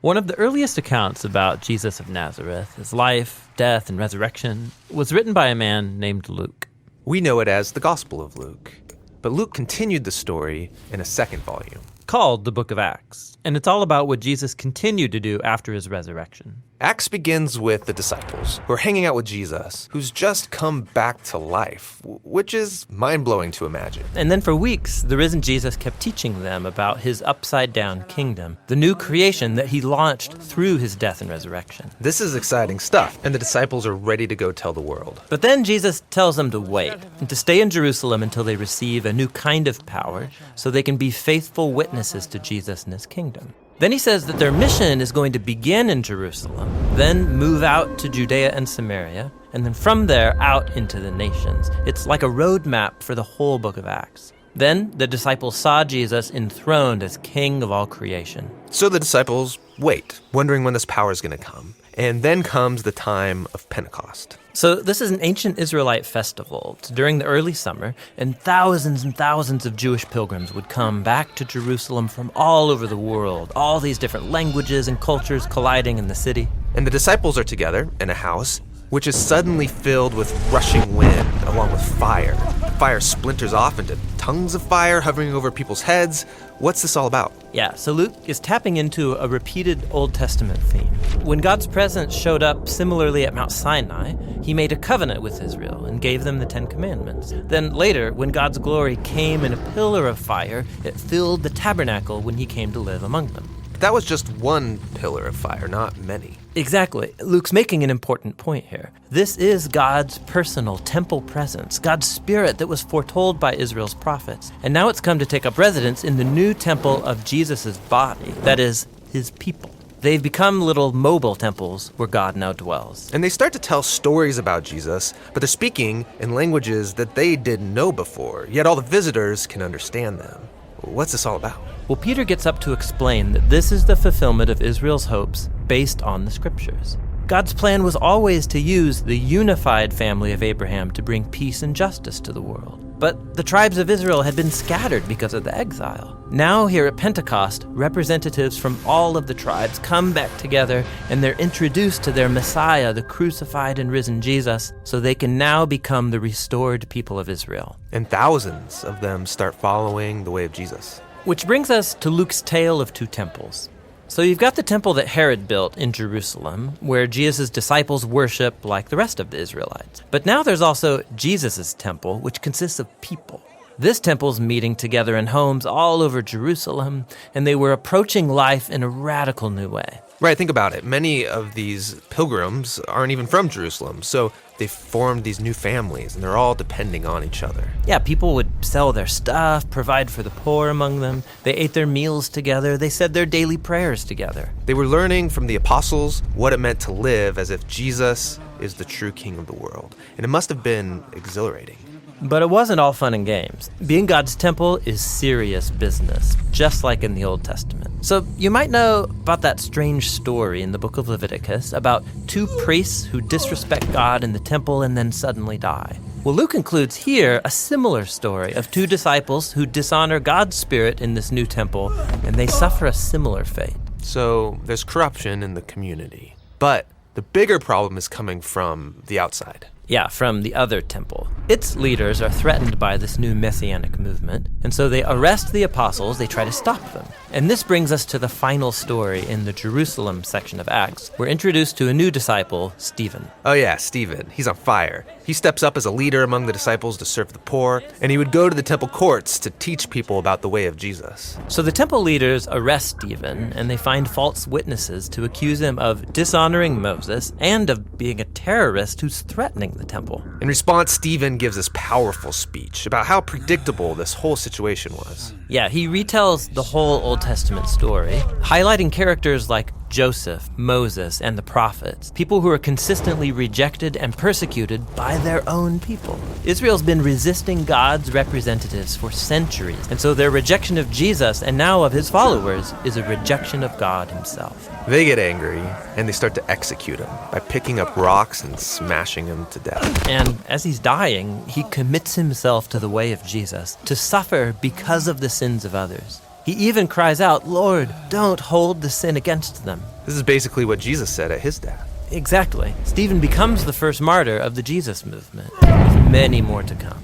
One of the earliest accounts about Jesus of Nazareth, his life, death, and resurrection, was written by a man named Luke. We know it as the Gospel of Luke, but Luke continued the story in a second volume, Called the Book of Acts, and it's all about what Jesus continued to do after his resurrection. Acts begins with the disciples who are hanging out with Jesus, who's just come back to life, which is mind-blowing to imagine. And then for weeks, the risen Jesus kept teaching them about his upside-down kingdom, the new creation that he launched through his death and resurrection. This is exciting stuff, and the disciples are ready to go tell the world. But then Jesus tells them to wait and to stay in Jerusalem until they receive a new kind of power so they can be faithful witnesses to Jesus and his kingdom. Then he says that their mission is going to begin in Jerusalem, then move out to Judea and Samaria, and then from there out into the nations. It's like a roadmap for the whole book of Acts. Then the disciples saw Jesus enthroned as king of all creation. So the disciples wait, wondering when this power is going to come. And then comes the time of Pentecost. So this is an ancient Israelite festival. It's during the early summer, and thousands of Jewish pilgrims would come back to Jerusalem from all over the world, all these different languages and cultures colliding in the city. And the disciples are together in a house, which is suddenly filled with rushing wind along with fire. Fire splinters off into tongues of fire hovering over people's heads. What's this all about? Yeah, so Luke is tapping into a repeated Old Testament theme. When God's presence showed up similarly at Mount Sinai, he made a covenant with Israel and gave them the Ten Commandments. Then later, when God's glory came in a pillar of fire, it filled the tabernacle when he came to live among them. But that was just one pillar of fire, not many. Exactly. Luke's making an important point here. This is God's personal temple presence, God's spirit that was foretold by Israel's prophets. And now it's come to take up residence in the new temple of Jesus' body, that is, his people. They've become little mobile temples where God now dwells. And they start to tell stories about Jesus, but they're speaking in languages that they didn't know before, yet all the visitors can understand them. What's this all about? Well, Peter gets up to explain that this is the fulfillment of Israel's hopes based on the scriptures. God's plan was always to use the unified family of Abraham to bring peace and justice to the world. But the tribes of Israel had been scattered because of the exile. Now here at Pentecost, representatives from all of the tribes come back together and they're introduced to their Messiah, the crucified and risen Jesus, so they can now become the restored people of Israel. And thousands of them start following the way of Jesus. Which brings us to Luke's tale of two temples. So you've got the temple that Herod built in Jerusalem, where Jesus' disciples worship like the rest of the Israelites. But now there's also Jesus' temple, which consists of people. This temple's meeting together in homes all over Jerusalem, and they were approaching life in a radical new way. Right, think about it. Many of these pilgrims aren't even from Jerusalem, so they've formed these new families, and they're all depending on each other. Yeah, people would sell their stuff, provide for the poor among them. They ate their meals together. They said their daily prayers together. They were learning from the apostles what it meant to live as if Jesus is the true king of the world. And it must have been exhilarating. But it wasn't all fun and games. Being God's temple is serious business, just like in the Old Testament. So you might know about that strange story in the book of Leviticus about two priests who disrespect God in the temple and then suddenly die. Well, Luke includes here a similar story of two disciples who dishonor God's spirit in this new temple, and they suffer a similar fate. So there's corruption in the community. But the bigger problem is coming from the outside. Yeah, from the other temple. Its leaders are threatened by this new messianic movement, and so they arrest the apostles, they try to stop them. And this brings us to the final story in the Jerusalem section of Acts. We're introduced to a new disciple, Stephen. Oh yeah, Stephen. He's on fire. He steps up as a leader among the disciples to serve the poor, and he would go to the temple courts to teach people about the way of Jesus. So the temple leaders arrest Stephen, and they find false witnesses to accuse him of dishonoring Moses and of being a terrorist who's threatening the temple. In response, Stephen gives this powerful speech about how predictable this whole situation was. Yeah, he retells the whole Old Testament story, highlighting characters like Joseph, Moses, and the prophets, people who are consistently rejected and persecuted by their own people. Israel's been resisting God's representatives for centuries, and so their rejection of Jesus and now of his followers is a rejection of God himself. They get angry, and they start to execute him by picking up rocks and smashing him to death. And as he's dying, he commits himself to the way of Jesus, to suffer because of the sins of others. He even cries out, "Lord, don't hold the sin against them." This is basically what Jesus said at his death. Exactly. Stephen becomes the first martyr of the Jesus movement, with many more to come.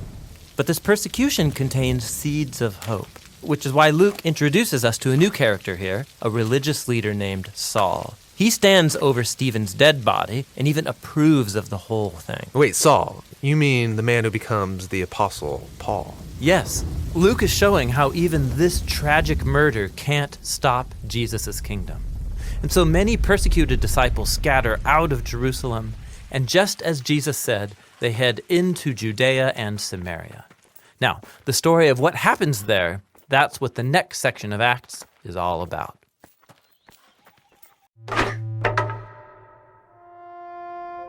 But this persecution contains seeds of hope, which is why Luke introduces us to a new character here, a religious leader named Saul. He stands over Stephen's dead body and even approves of the whole thing. Wait, Saul, you mean the man who becomes the Apostle Paul? Yes, Luke is showing how even this tragic murder can't stop Jesus' kingdom. And so many persecuted disciples scatter out of Jerusalem, and just as Jesus said, they head into Judea and Samaria. Now, the story of what happens there, that's what the next section of Acts is all about.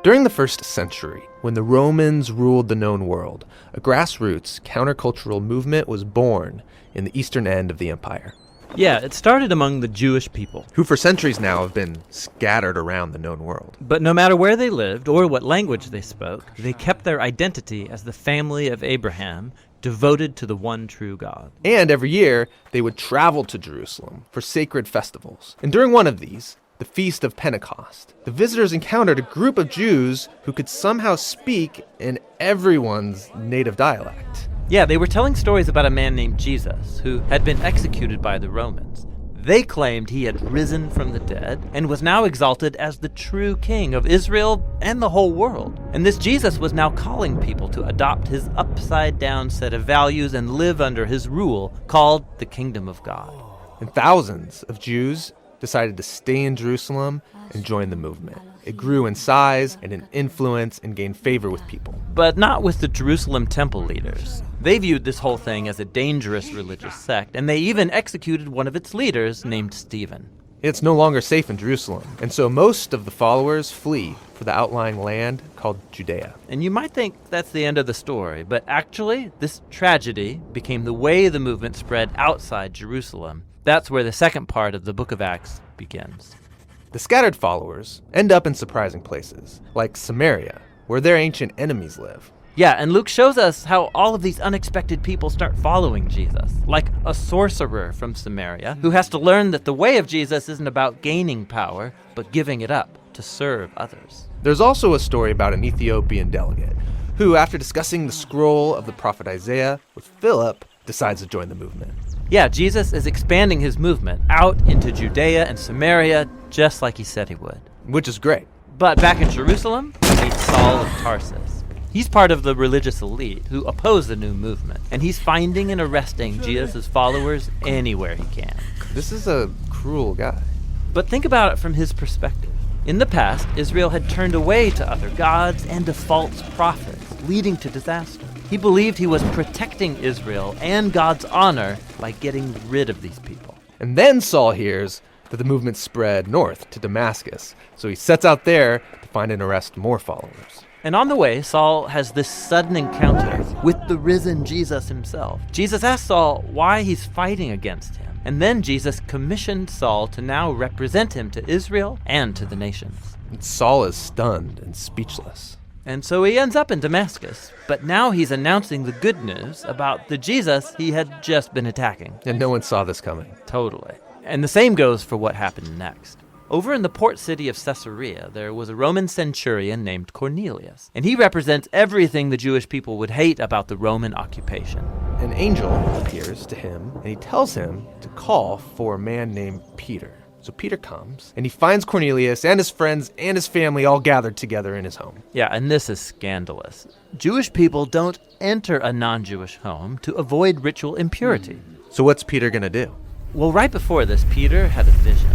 During the first century, when the Romans ruled the known world, a grassroots countercultural movement was born in the eastern end of the empire. Yeah, it started among the Jewish people, Who for centuries now have been scattered around the known world. but no matter where they lived or what language they spoke, they kept their identity as the family of Abraham, devoted to the one true God. And every year, they would travel to Jerusalem for sacred festivals. And during one of these, the Feast of Pentecost, the visitors encountered a group of Jews who could somehow speak in everyone's native dialect. Yeah, they were telling stories about a man named Jesus who had been executed by the Romans. They claimed he had risen from the dead and was now exalted as the true king of Israel and the whole world. And this Jesus was now calling people to adopt his upside-down set of values and live under his rule, called the Kingdom of God. And thousands of Jews decided to stay in Jerusalem and join the movement. It grew in size and in influence and gained favor with people. But not with the Jerusalem temple leaders. They viewed this whole thing as a dangerous religious sect, and they even executed one of its leaders named Stephen. It's no longer safe in Jerusalem, and so most of the followers flee for the outlying land called Judea. And you might think that's the end of the story, but actually, this tragedy became the way the movement spread outside Jerusalem. That's where the second part of the book of Acts begins. The scattered followers end up in surprising places, like Samaria, where their ancient enemies live. Yeah, and Luke shows us how all of these unexpected people start following Jesus, like a sorcerer from Samaria who has to learn that the way of Jesus isn't about gaining power, but giving it up to serve others. There's also a story about an Ethiopian delegate who, after discussing the scroll of the prophet Isaiah with Philip, decides to join the movement. Yeah, Jesus is expanding his movement out into Judea and Samaria, just like he said he would. Which is great. But back in Jerusalem, we meet Saul of Tarsus. He's part of the religious elite who oppose the new movement, and he's finding and arresting Jesus' followers anywhere he can. This is a cruel guy. But think about it from his perspective. In the past, Israel had turned away to other gods and to false prophets, leading to disaster. He believed he was protecting Israel and God's honor by getting rid of these people. And then Saul hears that the movement spread north to Damascus, so he sets out there to find and arrest more followers. And on the way, Saul has this sudden encounter with the risen Jesus himself. Jesus asks Saul why he's fighting against him. And then Jesus commissioned Saul to now represent him to Israel and to the nations. And Saul is stunned and speechless. And so he ends up in Damascus, but now he's announcing the good news about the Jesus he had just been attacking. And no one saw this coming. Totally. And the same goes for what happened next. Over in the port city of Caesarea, there was a Roman centurion named Cornelius, and he represents everything the Jewish people would hate about the Roman occupation. An angel appears to him, and he tells him to call for a man named Peter. So Peter comes, and he finds Cornelius and his friends and his family all gathered together in his home. Yeah, and this is scandalous. Jewish people don't enter a non-Jewish home to avoid ritual impurity. So what's Peter going to do? Well, right before this, Peter had a vision.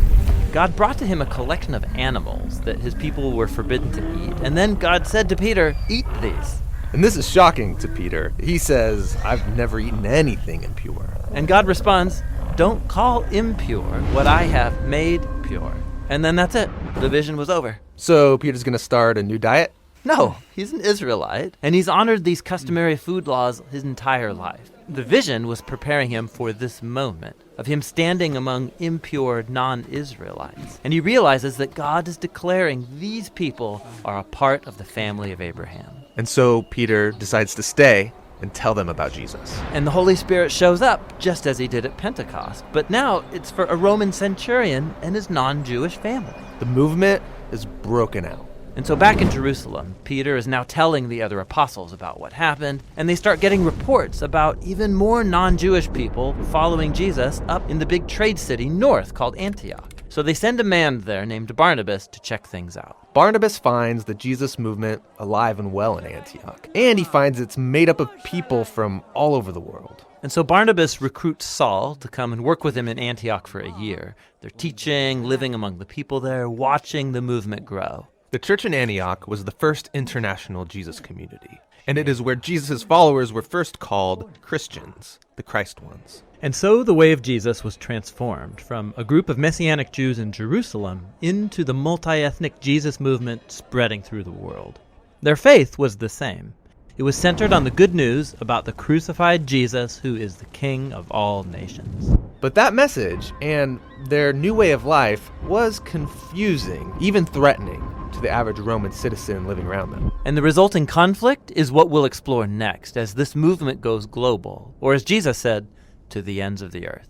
God brought to him a collection of animals that his people were forbidden to eat, and then God said to Peter, "Eat these." And this is shocking to Peter. He says, "I've never eaten anything impure." And God responds, "Don't call impure what I have made pure." And then that's it. The vision was over. So Peter's going to start a new diet? No, he's an Israelite, and he's honored these customary food laws his entire life. The vision was preparing him for this moment of him standing among impure non-Israelites. And he realizes that God is declaring these people are a part of the family of Abraham. And so Peter decides to stay and tell them about Jesus. And the Holy Spirit shows up just as he did at Pentecost. But now it's for a Roman centurion and his non-Jewish family. The movement is broken out. And so back in Jerusalem, Peter is now telling the other apostles about what happened, and they start getting reports about even more non-Jewish people following Jesus up in the big trade city north called Antioch. So they send a man there named Barnabas to check things out. Barnabas finds the Jesus movement alive and well in Antioch, and he finds it's made up of people from all over the world. And so Barnabas recruits Saul to come and work with him in Antioch for a year. They're teaching, living among the people there, watching the movement grow. The church in Antioch was the first international Jesus community, and it is where Jesus' followers were first called Christians, the Christ ones. And so the way of Jesus was transformed from a group of Messianic Jews in Jerusalem into the multi-ethnic Jesus movement spreading through the world. Their faith was the same. It was centered on the good news about the crucified Jesus, who is the King of all nations. But that message and their new way of life was confusing, even threatening, to the average Roman citizen living around them. And the resulting conflict is what we'll explore next as this movement goes global, or as Jesus said, to the ends of the earth.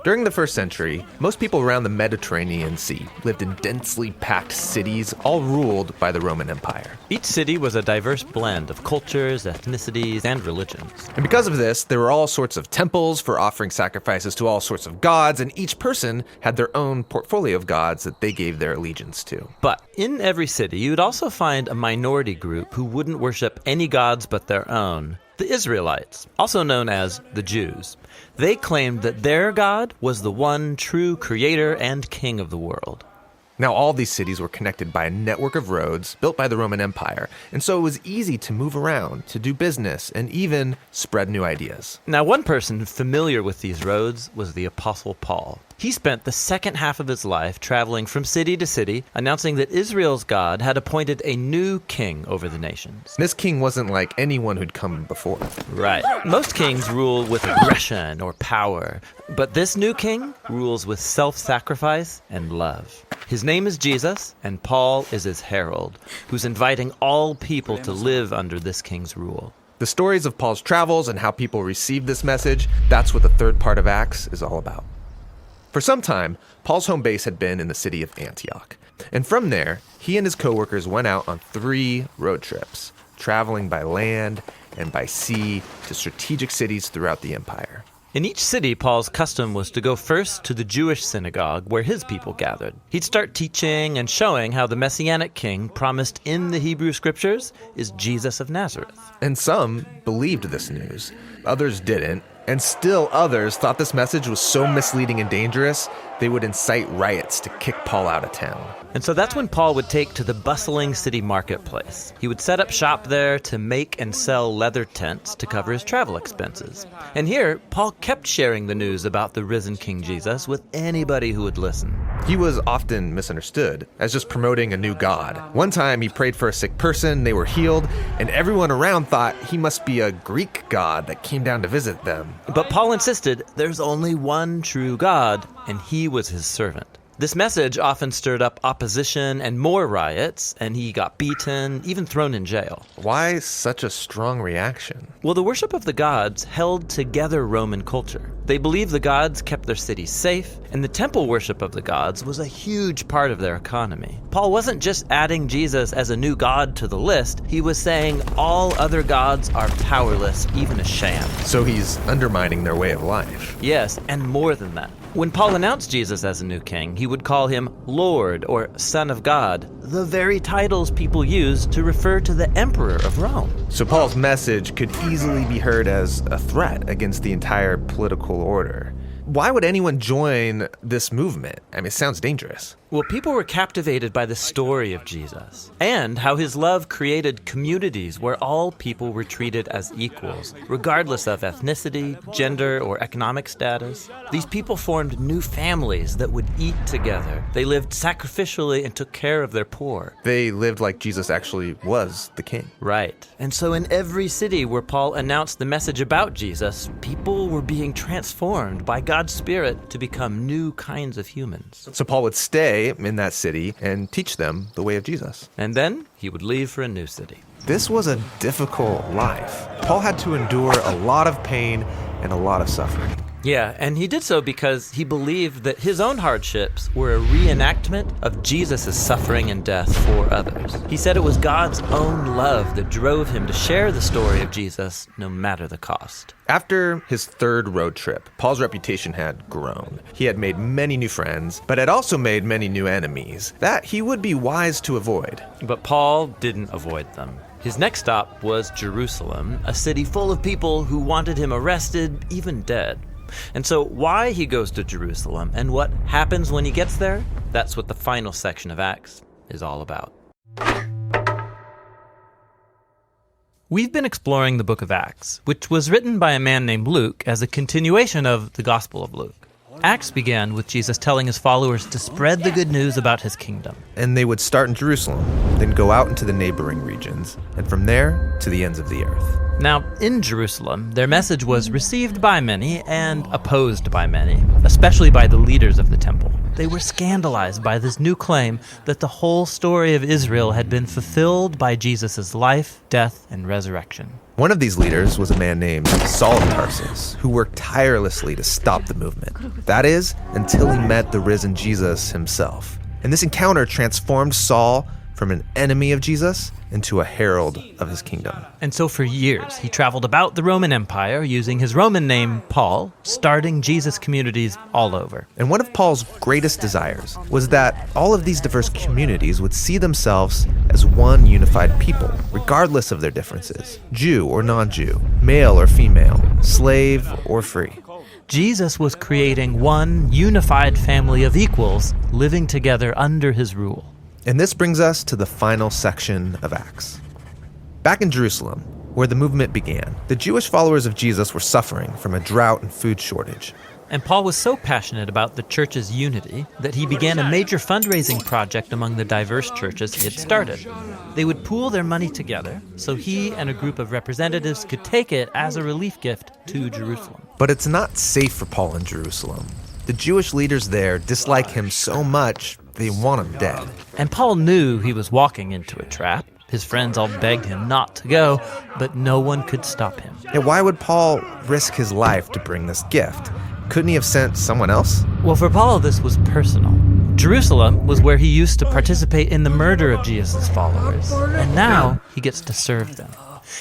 During the first century, most people around the Mediterranean Sea lived in densely packed cities, all ruled by the Roman Empire. Each city was a diverse blend of cultures, ethnicities, and religions. And because of this, there were all sorts of temples for offering sacrifices to all sorts of gods, and each person had their own portfolio of gods that they gave their allegiance to. But in every city, you would also find a minority group who wouldn't worship any gods but their own. The Israelites, also known as the Jews. They claimed that their God was the one true creator and king of the world. Now, all these cities were connected by a network of roads built by the Roman Empire, and so it was easy to move around, to do business, and even spread new ideas. Now, one person familiar with these roads was the Apostle Paul. He spent the second half of his life traveling from city to city, announcing that Israel's God had appointed a new king over the nations. This king wasn't like anyone who'd come before. Right. Most kings rule with aggression or power, but this new king rules with self-sacrifice and love. His name is Jesus, and Paul is his herald, who's inviting all people to live under this king's rule. The stories of Paul's travels and how people received this message, that's what the third part of Acts is all about. For some time, Paul's home base had been in the city of Antioch. And from there, he and his co-workers went out on 3 road trips, traveling by land and by sea to strategic cities throughout the empire. In each city, Paul's custom was to go first to the Jewish synagogue where his people gathered. He'd start teaching and showing how the Messianic king promised in the Hebrew scriptures is Jesus of Nazareth. And some believed this news, others didn't, and still others thought this message was so misleading and dangerous, they would incite riots to kick Paul out of town. And so that's when Paul would take to the bustling city marketplace. He would set up shop there to make and sell leather tents to cover his travel expenses. And here, Paul kept sharing the news about the risen King Jesus with anybody who would listen. He was often misunderstood as just promoting a new god. One time he prayed for a sick person, they were healed, and everyone around thought he must be a Greek god that came down to visit them. But Paul insisted there's only one true God, and he was his servant. This message often stirred up opposition and more riots, and he got beaten, even thrown in jail. Why such a strong reaction? Well, the worship of the gods held together Roman culture. They believed the gods kept their cities safe, and the temple worship of the gods was a huge part of their economy. Paul wasn't just adding Jesus as a new god to the list, he was saying all other gods are powerless, even a sham. So he's undermining their way of life. Yes, and more than that. When Paul announced Jesus as a new king, he would call him Lord or Son of God, the very titles people used to refer to the Emperor of Rome. So Paul's message could easily be heard as a threat against the entire political order. Why would anyone join this movement? I mean, it sounds dangerous. Well, people were captivated by the story of Jesus and how his love created communities where all people were treated as equals, regardless of ethnicity, gender, or economic status. These people formed new families that would eat together. They lived sacrificially and took care of their poor. They lived like Jesus actually was the king. Right. And so in every city where Paul announced the message about Jesus, people were being transformed by God. God's Spirit to become new kinds of humans. So Paul would stay in that city and teach them the way of Jesus. And then he would leave for a new city. This was a difficult life. Paul had to endure a lot of pain and a lot of suffering. Yeah, and he did so because he believed that his own hardships were a reenactment of Jesus' suffering and death for others. He said it was God's own love that drove him to share the story of Jesus, no matter the cost. After his third road trip, Paul's reputation had grown. He had made many new friends, but had also made many new enemies that he would be wise to avoid. But Paul didn't avoid them. His next stop was Jerusalem, a city full of people who wanted him arrested, even dead. And so why he goes to Jerusalem and what happens when he gets there, that's what the final section of Acts is all about. We've been exploring the book of Acts, which was written by a man named Luke as a continuation of the Gospel of Luke. Acts began with Jesus telling his followers to spread the good news about his kingdom. And they would start in Jerusalem, then go out into the neighboring regions, and from there to the ends of the earth. Now, in Jerusalem, their message was received by many and opposed by many, especially by the leaders of the temple. They were scandalized by this new claim that the whole story of Israel had been fulfilled by Jesus' life, death, and resurrection. One of these leaders was a man named Saul of Tarsus, who worked tirelessly to stop the movement. That is, until he met the risen Jesus himself. And this encounter transformed Saul from an enemy of Jesus into a herald of his kingdom. And so for years, he traveled about the Roman Empire using his Roman name, Paul, starting Jesus communities all over. And one of Paul's greatest desires was that all of these diverse communities would see themselves as one unified people, regardless of their differences, Jew or non-Jew, male or female, slave or free. Jesus was creating one unified family of equals living together under his rule. And this brings us to the final section of Acts. Back in Jerusalem, where the movement began, the Jewish followers of Jesus were suffering from a drought and food shortage. And Paul was so passionate about the church's unity that he began a major fundraising project among the diverse churches he had started. They would pool their money together so he and a group of representatives could take it as a relief gift to Jerusalem. But it's not safe for Paul in Jerusalem. The Jewish leaders there dislike him so much, they want him dead. And Paul knew he was walking into a trap. His friends all begged him not to go, but no one could stop him. And why would Paul risk his life to bring this gift? Couldn't he have sent someone else? Well, for Paul, this was personal. Jerusalem was where he used to participate in the murder of Jesus' followers, and now he gets to serve them.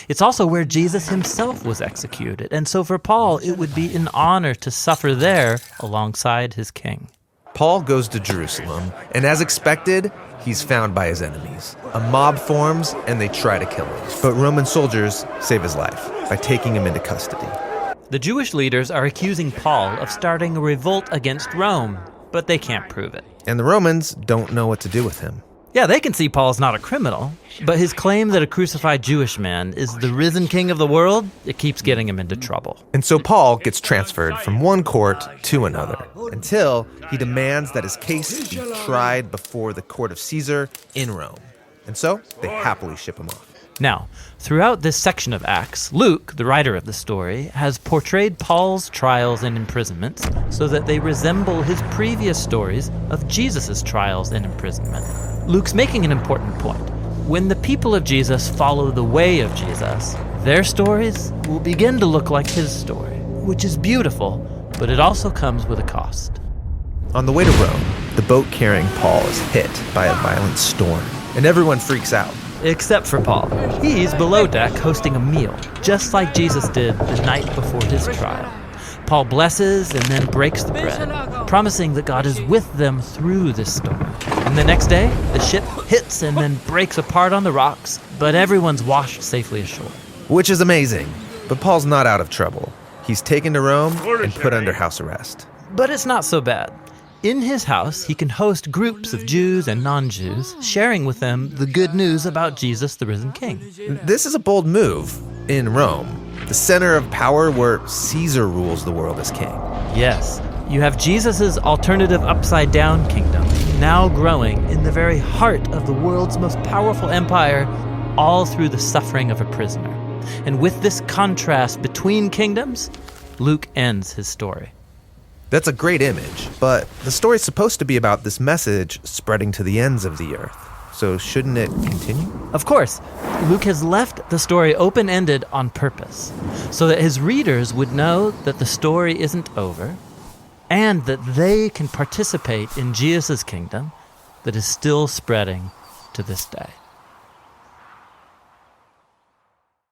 It's also where Jesus himself was executed, and so for Paul, it would be an honor to suffer there alongside his king. Paul goes to Jerusalem, and as expected, he's found by his enemies. A mob forms, and they try to kill him. But Roman soldiers save his life by taking him into custody. The Jewish leaders are accusing Paul of starting a revolt against Rome, but they can't prove it. And the Romans don't know what to do with him. Yeah, they can see Paul's not a criminal, but his claim that a crucified Jewish man is the risen king of the world, it keeps getting him into trouble. And so Paul gets transferred from one court to another until he demands that his case be tried before the court of Caesar in Rome. And so they happily ship him off. Now, throughout this section of Acts, Luke, the writer of the story, has portrayed Paul's trials and imprisonments so that they resemble his previous stories of Jesus' trials and imprisonment. Luke's making an important point. When the people of Jesus follow the way of Jesus, their stories will begin to look like his story, which is beautiful, but it also comes with a cost. On the way to Rome, the boat carrying Paul is hit by a violent storm, and everyone freaks out. Except for Paul. He's below deck hosting a meal, just like Jesus did the night before his trial. Paul blesses and then breaks the bread, promising that God is with them through this storm. And the next day, the ship hits and then breaks apart on the rocks, but everyone's washed safely ashore. Which is amazing, but Paul's not out of trouble. He's taken to Rome and put under house arrest. But it's not so bad. In his house, he can host groups of Jews and non-Jews, sharing with them the good news about Jesus, the risen king. This is a bold move in Rome, the center of power where Caesar rules the world as king. Yes, you have Jesus' alternative upside-down kingdom, now growing in the very heart of the world's most powerful empire, all through the suffering of a prisoner. And with this contrast between kingdoms, Luke ends his story. That's a great image, but the story's supposed to be about this message spreading to the ends of the earth. So shouldn't it continue? Of course, Luke has left the story open-ended on purpose, so that his readers would know that the story isn't over, and that they can participate in Jesus' kingdom that is still spreading to this day.